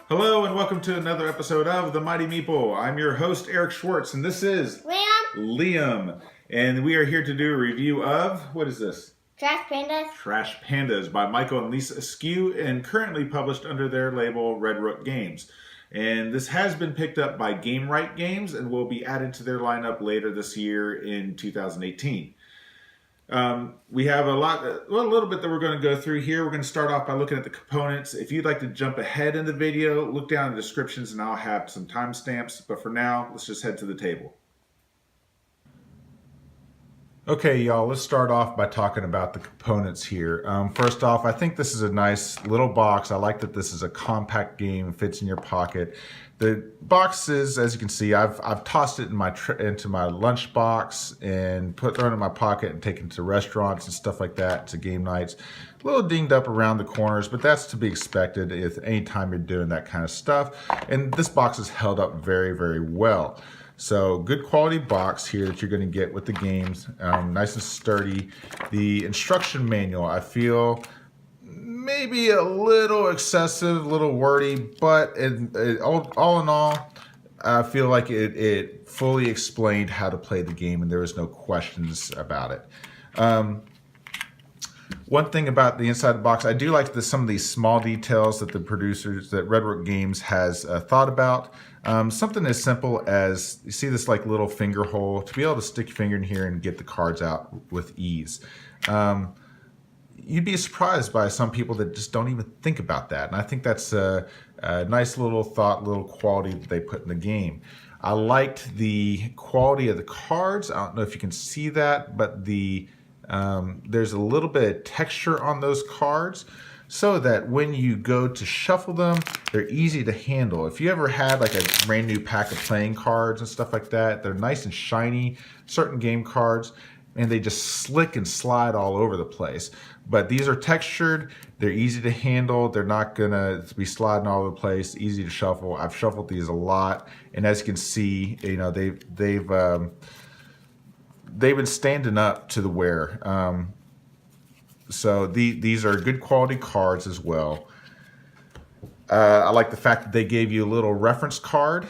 Hello and welcome to another episode of The Mighty Meeple. I'm your host, Eric Schwartz, and this is Liam. And we are here to do a review of, what is this? Trash Pandas. Trash Pandas by Michael and Lisa Eskue, and currently published under their label Rook Games. And this has been picked up by Gamewright Games and will be added to their lineup later this year in 2018. We have a little bit that we're going to go through here. We're going to start off by looking at the components. If you'd like to jump ahead in the video, look down in the descriptions and I'll have some timestamps. But for now, let's just head to the table. Okay, y'all, let's start off by talking about the components here. First off, I think this is a nice little box. I like that this is a compact game, fits in your pocket. The boxes, as you can see, I've tossed it into my lunch box and thrown it in my pocket and taken it to restaurants and stuff like that, to game nights. A little dinged up around the corners, but that's to be expected if anytime you're doing that kind of stuff. And this box is held up very, very well. So good quality box here that you're going to get with the games, nice and sturdy. The instruction manual, I feel maybe a little excessive, a little wordy, but all in all, I feel like it fully explained how to play the game and there was no questions about it. One thing about the inside of the box, I do like some of these small details that the producers, that Rook Games has thought about. Something as simple as, you see this like little finger hole, to be able to stick your finger in here and get the cards out with ease. You'd be surprised by some people that just don't even think about that. And I think that's a nice little thought, little quality that they put in the game. I liked the quality of the cards. I don't know if you can see that, but there's a little bit of texture on those cards so that when you go to shuffle them, they're easy to handle. If you ever had like a brand new pack of playing cards and stuff like that, they're nice and shiny, certain game cards, and they just slick and slide all over the place. But these are textured, they're easy to handle, they're not gonna be sliding all over the place, easy to shuffle. I've shuffled these a lot, and as you can see, you know, they've been standing up to the wear. So these are good quality cards as well. I like the fact that they gave you a little reference card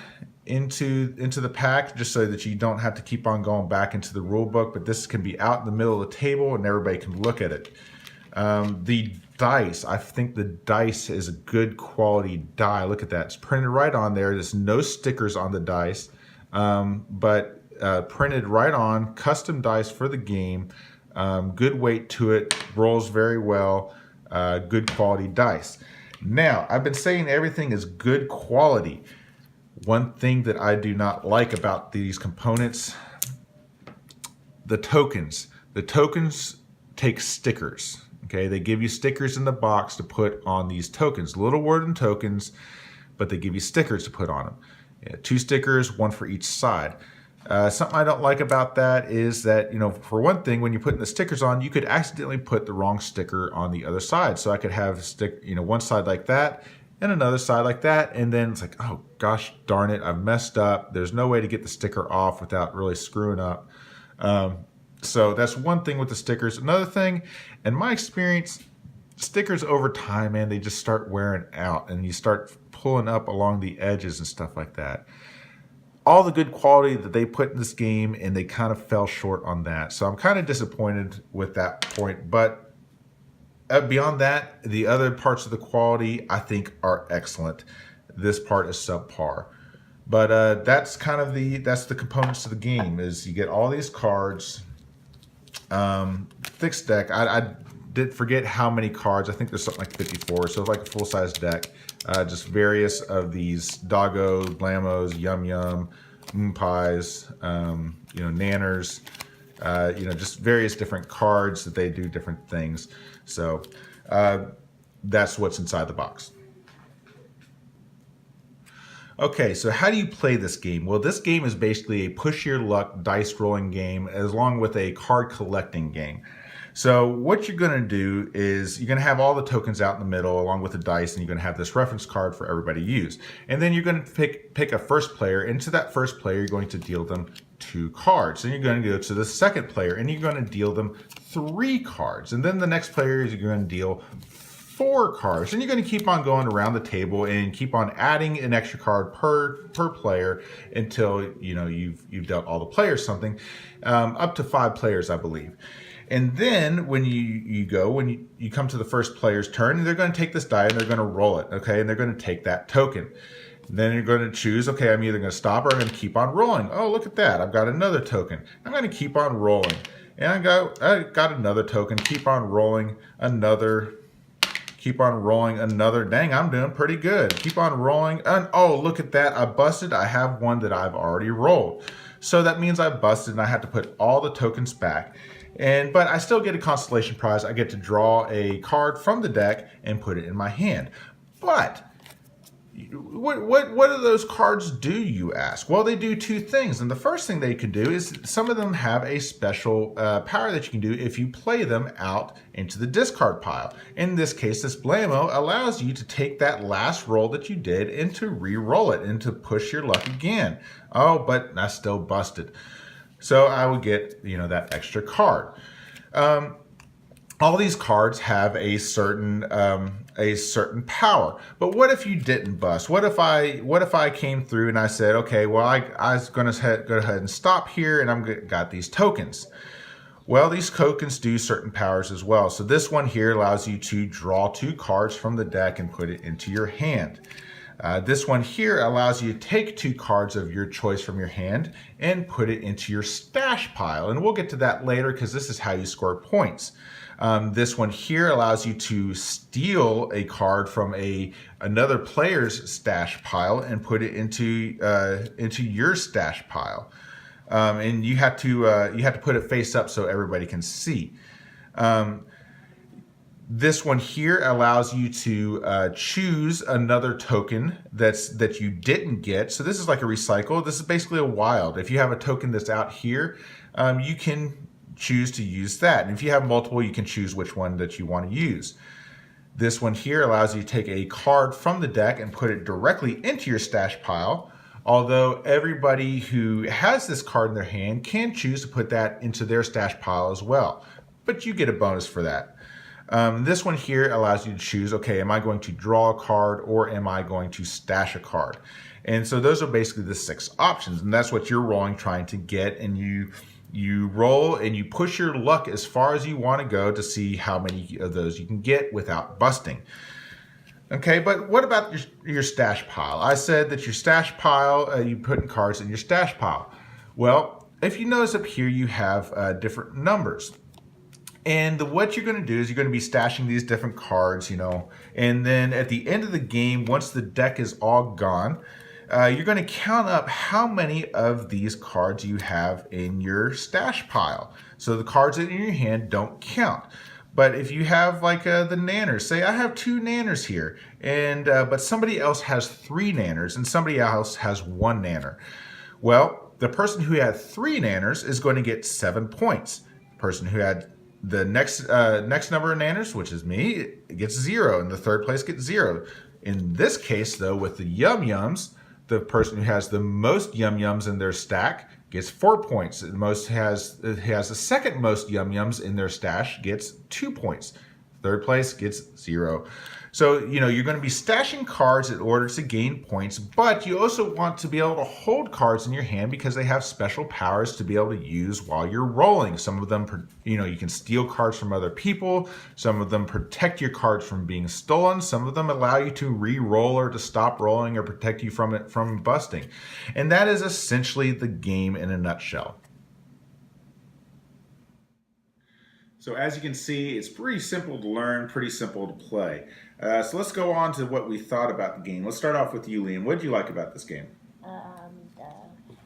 into the pack, just so that you don't have to keep on going back into the rule book, but this can be out in the middle of the table and everybody can look at it. The dice, I think the dice is a good quality die. Look at that, it's printed right on there. There's no stickers on the dice, but printed right on, custom dice for the game. Good weight to it, rolls very well, good quality dice. Now, I've been saying everything is good quality. One thing that I do not like about these components, the tokens. The tokens take stickers, okay? They give you stickers in the box to put on these tokens. Little wooden tokens, but they give you stickers to put on them. Yeah, 2 stickers, 1 for each side. Something I don't like about that is that, you know, for one thing, when you're putting the stickers on, you could accidentally put the wrong sticker on the other side. So I could have one side like that and another side like that, and then it's like, oh gosh darn it, I've messed up. There's no way to get the sticker off without really screwing up. So that's one thing with the stickers. Another thing, in my experience, stickers over time, man, they just start wearing out and you start pulling up along the edges and stuff like that. All the good quality that they put in this game, and they kind of fell short on that. So I'm kind of disappointed with that point. But beyond that, the other parts of the quality I think are excellent. This part is subpar. But that's kind of that's the components of the game. Is you get all these cards, fixed deck. I did forget how many cards. I think there's something like 54. So it's like a full-size deck. Just various of these Doggo, Blamos, Yum Yum, Pies, Nanners, just various different cards that they do different things. So that's what's inside the box. Okay, so how do you play this game? Well, this game is basically a push your luck dice rolling game along with a card collecting game. So what you're going to do is you're going to have all the tokens out in the middle along with the dice, and you're going to have this reference card for everybody to use. And then you're going to pick a first player. Into that first player, you're going to deal them 2 cards. Then you're going to go to the second player, and you're going to deal them 3 cards. And then the next player is you're going to deal 4 cards. And you're going to keep on going around the table and keep on adding an extra card per player until you've dealt all the players something, up to 5 players, I believe. And then when you come to the first player's turn, they're going to take this die and they're going to roll it, okay? And they're going to take that token. Then you're going to choose, okay, I'm either going to stop or I'm going to keep on rolling. Oh, look at that. I've got another token. I'm going to keep on rolling. And I got another token. Keep on rolling another. Keep on rolling another. Dang, I'm doing pretty good. Keep on rolling. And oh, look at that. I busted. I have one that I've already rolled. So that means I busted and I have to put all the tokens back. But I still get a consolation prize. I get to draw a card from the deck and put it in my hand. But what do those cards do, you ask? Well, they do 2 things. And the first thing they can do is some of them have a special power that you can do if you play them out into the discard pile. In this case, this Blammo allows you to take that last roll that you did and to re-roll it and to push your luck again. Oh, but I still busted. So I would get, that extra card. All these cards have a certain power. But what if you didn't bust? What if I came through and I said, okay, well, I was going to go ahead and stop here, and I've got these tokens. Well, these tokens do certain powers as well. So this one here allows you to draw 2 cards from the deck and put it into your hand. This one here allows you to take 2 cards of your choice from your hand and put it into your stash pile. And we'll get to that later because this is how you score points. This one here allows you to steal a card from another player's stash pile and put it into your stash pile. And you have to put it face up so everybody can see. This one here allows you to choose another token that you didn't get. So this is like a recycle. This is basically a wild. If you have a token that's out here, you can choose to use that. And if you have multiple, you can choose which one that you want to use. This one here allows you to take a card from the deck and put it directly into your stash pile. Although everybody who has this card in their hand can choose to put that into their stash pile as well. But you get a bonus for that. This one here allows you to choose, okay, am I going to draw a card or am I going to stash a card? And so those are basically the 6 options. And that's what you're rolling, trying to get. And you roll and you push your luck as far as you want to go to see how many of those you can get without busting. Okay, but what about your stash pile? I said that your stash pile, you put in cards in your stash pile. Well, if you notice up here, you have different numbers. And what you're going to do is you're going to be stashing these different cards, and then at the end of the game, once the deck is all gone, you're going to count up how many of these cards you have in your stash pile. So the cards that are in your hand don't count. But if you have like the nanners, say I have 2 nanners here, and but somebody else has 3 nanners and somebody else has 1 nanner. Well, the person who had 3 nanners is going to get 7 points. The person who had the next number of nanners, which is me, it gets 0, and the third place gets 0. In this case, though, with the Yum Yums, the person who has the most Yum Yums in their stack gets 4 points. The most has the second most Yum Yums in their stash gets 2 points. Third place gets 0. So, you're going to be stashing cards in order to gain points, but you also want to be able to hold cards in your hand because they have special powers to be able to use while you're rolling. Some of them, you can steal cards from other people. Some of them protect your cards from being stolen. Some of them allow you to re-roll or to stop rolling or protect you from busting. And that is essentially the game in a nutshell. So as you can see, it's pretty simple to learn, pretty simple to play. So let's go on to what we thought about the game. Let's start off with you, Liam. What did you like about this game? The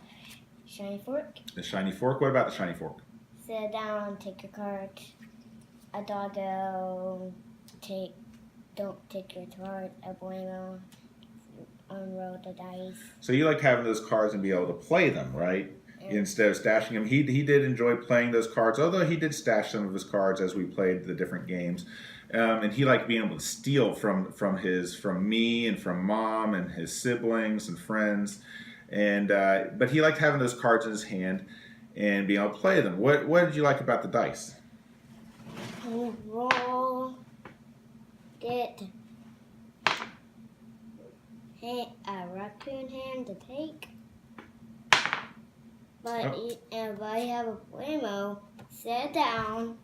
shiny fork. The shiny fork? What about the shiny fork? Sit down, take your card. A doggo, don't take your card. A bueno, unroll the dice. So you like having those cards and be able to play them, right? Instead of stashing them. He did enjoy playing those cards, although he did stash some of his cards as we played the different games. And he liked being able to steal from me and from Mom and his siblings and friends. But he liked having those cards in his hand and being able to play them. What did you like about the dice? You roll get a raccoon hand to take. But if I have a blammo, sit down.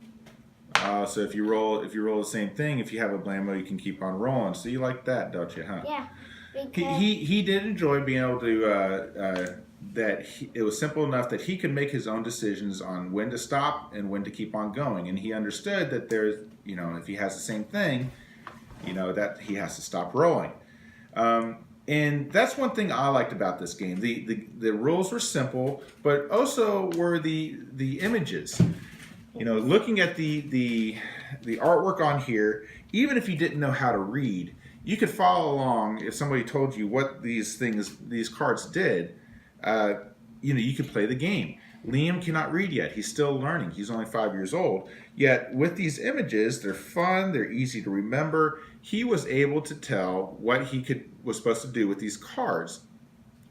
So if you roll the same thing, if you have a blammo, you can keep on rolling. So you like that, don't you, huh? Yeah. He did enjoy being able to it was simple enough that he could make his own decisions on when to stop and when to keep on going, and he understood that there's if he has the same thing, that he has to stop rolling. And that's one thing I liked about this game. The rules were simple, but also were the images. Looking at the artwork on here, even if you didn't know how to read, you could follow along. If somebody told you what these cards did, you could play the game. Liam cannot read yet. He's still learning. He's only 5 years old. Yet with these images, they're fun. They're easy to remember. He was able to tell what he was supposed to do with these cards.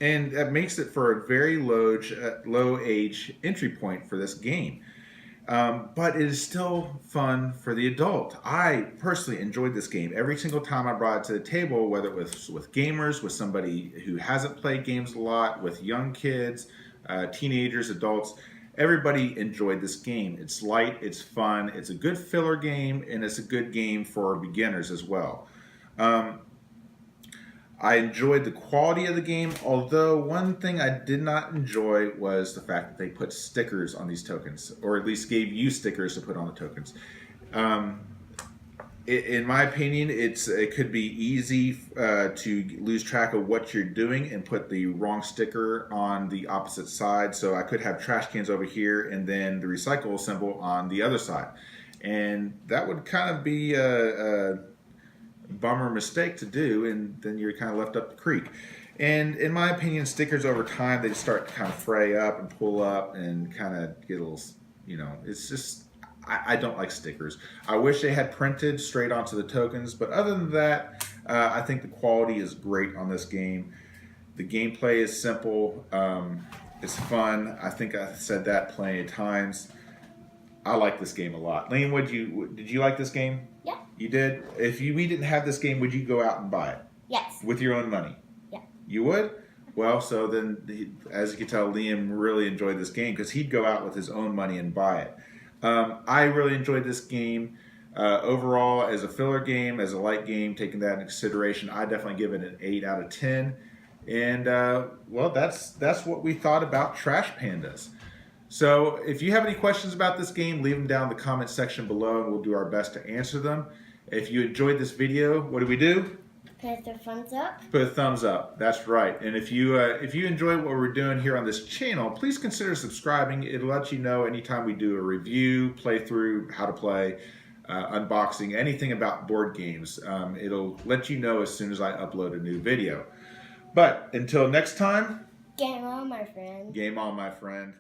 And that makes it for a very low age entry point for this game. But it is still fun for the adult. I personally enjoyed this game every single time I brought it to the table, whether it was with gamers, with somebody who hasn't played games a lot, with young kids, teenagers, adults. Everybody enjoyed this game. It's light, it's fun, it's a good filler game, and it's a good game for beginners as well. I enjoyed the quality of the game, although one thing I did not enjoy was the fact that they put stickers on these tokens, or at least gave you stickers to put on the tokens. In my opinion, it could be easy to lose track of what you're doing and put the wrong sticker on the opposite side. So I could have trash cans over here and then the recycle symbol on the other side. And that would kind of be a bummer mistake to do, and then you're kind of left up the creek. And in my opinion, stickers over time, they start to kind of fray up and pull up and kind of get a little, it's just, I don't like stickers. I wish they had printed straight onto the tokens, but other than that, I think the quality is great on this game. The gameplay is simple. It's fun. I think I said that plenty of times. I like this game a lot. Liam, did you like this game? Yeah. You did? If we didn't have this game, would you go out and buy it? Yes. With your own money? Yeah. You would? Well, so then, as you can tell, Liam really enjoyed this game because he'd go out with his own money and buy it. I really enjoyed this game. Overall, as a filler game, as a light game, taking that into consideration, I definitely give it an 8 out of 10. And, well, that's what we thought about Trash Pandas. So if you have any questions about this game, leave them down in the comment section below and we'll do our best to answer them. If you enjoyed this video, what do? Press the thumbs up. Put a thumbs up. That's right. And if you enjoy what we're doing here on this channel, please consider subscribing. It'll let you know anytime we do a review, playthrough, how to play, unboxing, anything about board games. It'll let you know as soon as I upload a new video. But until next time, Game on, my friend. game on, my friend.